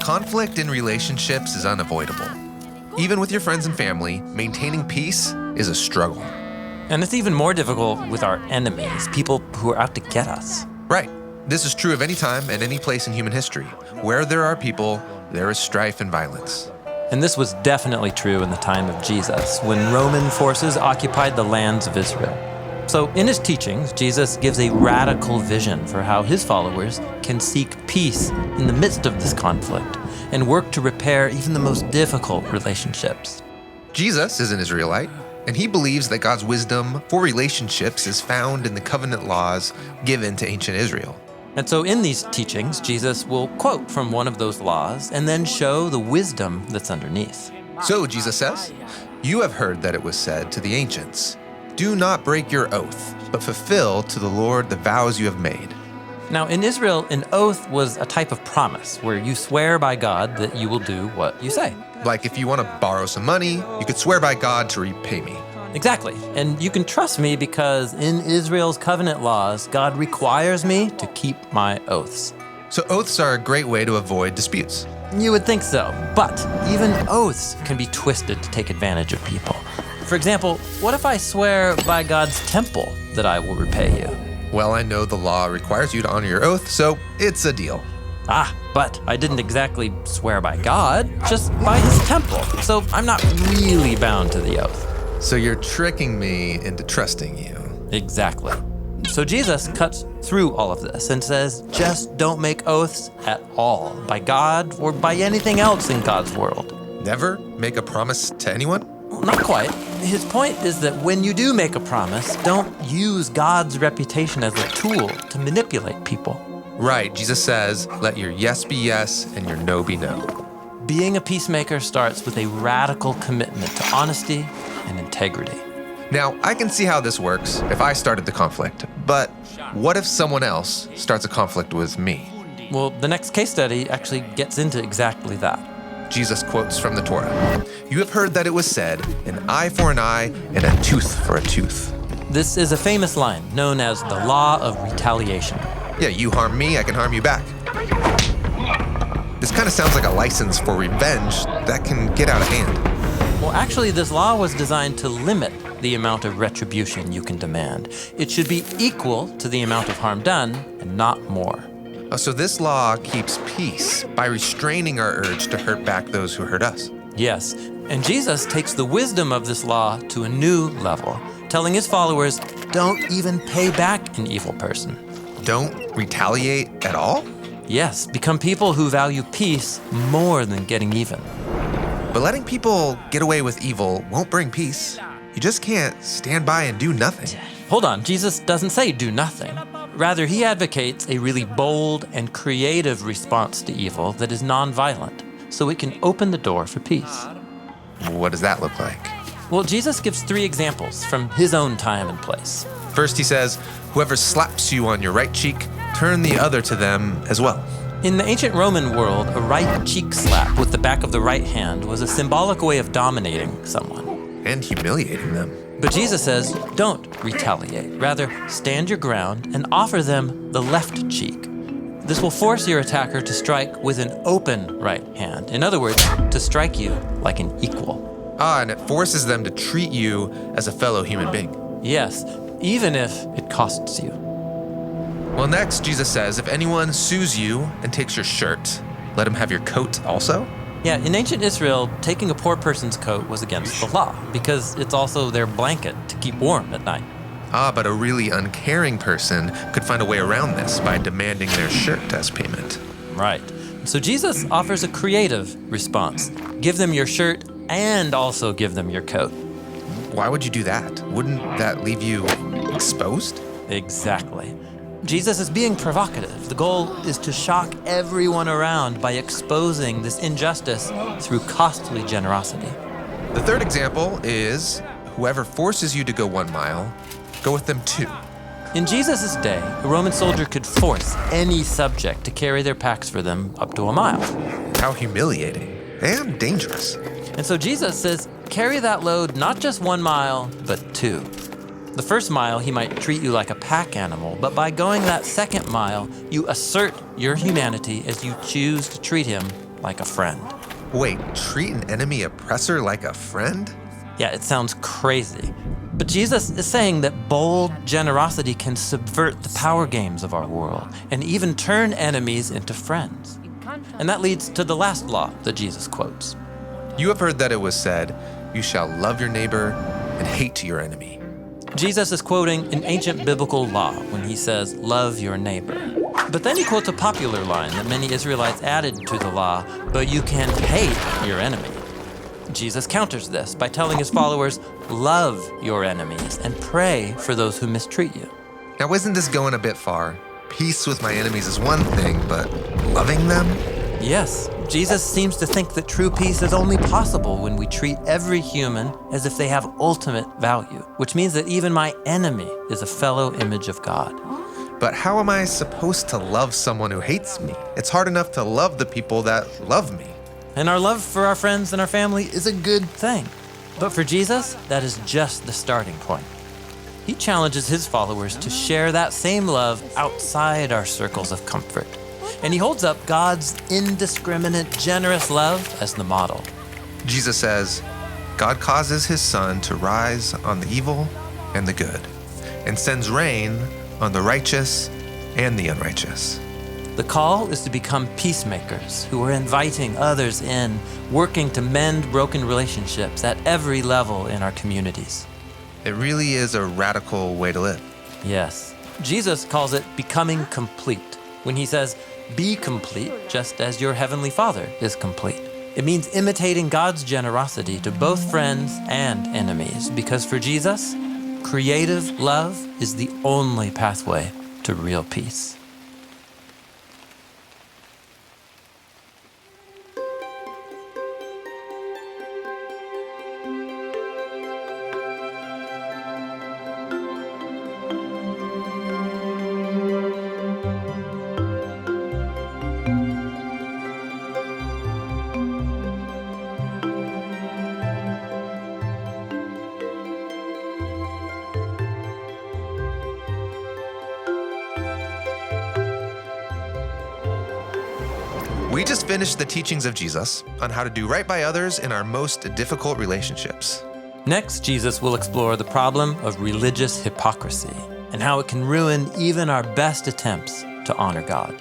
Conflict in relationships is unavoidable. Even with your friends and family, maintaining peace is a struggle. And it's even more difficult with our enemies, people who are out to get us. Right. This is true of any time and any place in human history. Where there are people, there is strife and violence. And this was definitely true in the time of Jesus, when Roman forces occupied the lands of Israel. So in his teachings, Jesus gives a radical vision for how his followers can seek peace in the midst of this conflict and work to repair even the most difficult relationships. Jesus is an Israelite, and he believes that God's wisdom for relationships is found in the covenant laws given to ancient Israel. And so in these teachings, Jesus will quote from one of those laws and then show the wisdom that's underneath. So Jesus says, "You have heard that it was said to the ancients, 'Do not break your oath, but fulfill to the Lord the vows you have made.'" Now, in Israel, an oath was a type of promise where you swear by God that you will do what you say. Like if you want to borrow some money, you could swear by God to repay me. Exactly. And you can trust me because in Israel's covenant laws, God requires me to keep my oaths. So oaths are a great way to avoid disputes. You would think so, but even oaths can be twisted to take advantage of people. For example, what if I swear by God's temple that I will repay you? Well, I know the law requires you to honor your oath, so it's a deal. But I didn't exactly swear by God, just by his temple. So I'm not really bound to the oath. So you're tricking me into trusting you. Exactly. So Jesus cuts through all of this and says, just don't make oaths at all, by God or by anything else in God's world. Never make a promise to anyone? Well, not quite. His point is that when you do make a promise, don't use God's reputation as a tool to manipulate people. Right, Jesus says, let your yes be yes and your no be no. Being a peacemaker starts with a radical commitment to honesty and integrity. Now, I can see how this works if I started the conflict, but what if someone else starts a conflict with me? Well, the next case study actually gets into exactly that. Jesus quotes from the Torah, "You have heard that it was said, an eye for an eye and a tooth for a tooth." This is a famous line known as the law of retaliation. Yeah, you harm me, I can harm you back. This kind of sounds like a license for revenge that can get out of hand. Well, actually, this law was designed to limit the amount of retribution you can demand. It should be equal to the amount of harm done and not more. So this law keeps peace by restraining our urge to hurt back those who hurt us. Yes, and Jesus takes the wisdom of this law to a new level, telling his followers, don't even pay back an evil person. Don't retaliate at all? Yes, become people who value peace more than getting even. But letting people get away with evil won't bring peace. You just can't stand by and do nothing. Hold on, Jesus doesn't say do nothing. Rather, he advocates a really bold and creative response to evil that is nonviolent, so it can open the door for peace. What does that look like? Well, Jesus gives 3 examples from his own time and place. First, he says, whoever slaps you on your right cheek, turn the other to them as well. In the ancient Roman world, a right cheek slap with the back of the right hand was a symbolic way of dominating someone. And humiliating them. But Jesus says, don't retaliate. Rather, stand your ground and offer them the left cheek. This will force your attacker to strike with an open right hand. In other words, to strike you like an equal. And it forces them to treat you as a fellow human being. Yes, even if it costs you. Well, next, Jesus says, if anyone sues you and takes your shirt, let him have your coat also? Yeah, in ancient Israel, taking a poor person's coat was against the law because it's also their blanket to keep warm at night. But a really uncaring person could find a way around this by demanding their shirt as payment. Right. So Jesus offers a creative response. Give them your shirt and also give them your coat. Why would you do that? Wouldn't that leave you exposed? Exactly. Jesus is being provocative. The goal is to shock everyone around by exposing this injustice through costly generosity. The third example is whoever forces you to go 1 mile, go with them 2. In Jesus' day, a Roman soldier could force any subject to carry their packs for them up to 1 mile. How humiliating and dangerous. And so Jesus says, carry that load not just 1 mile, but 2. The first mile, he might treat you like a pack animal, but by going that second mile, you assert your humanity as you choose to treat him like a friend. Wait, treat an enemy oppressor like a friend? Yeah, it sounds crazy. But Jesus is saying that bold generosity can subvert the power games of our world and even turn enemies into friends. And that leads to the last law that Jesus quotes. You have heard that it was said, you shall love your neighbor and hate your enemy. Jesus is quoting an ancient biblical law when he says, love your neighbor. But then he quotes a popular line that many Israelites added to the law, but you can hate your enemy. Jesus counters this by telling his followers, love your enemies and pray for those who mistreat you. Now, isn't this going a bit far? Peace with my enemies is one thing, but loving them? Yes, Jesus seems to think that true peace is only possible when we treat every human as if they have ultimate value, which means that even my enemy is a fellow image of God. But how am I supposed to love someone who hates me? It's hard enough to love the people that love me. And our love for our friends and our family is a good thing. But for Jesus, that is just the starting point. He challenges his followers to share that same love outside our circles of comfort. And he holds up God's indiscriminate, generous love as the model. Jesus says, God causes his sun to rise on the evil and the good, and sends rain on the righteous and the unrighteous. The call is to become peacemakers who are inviting others in, working to mend broken relationships at every level in our communities. It really is a radical way to live. Yes. Jesus calls it becoming complete when he says, be complete just as your heavenly Father is complete. It means imitating God's generosity to both friends and enemies, because for Jesus, creative love is the only pathway to real peace. We just finished the teachings of Jesus on how to do right by others in our most difficult relationships. Next, Jesus will explore the problem of religious hypocrisy and how it can ruin even our best attempts to honor God.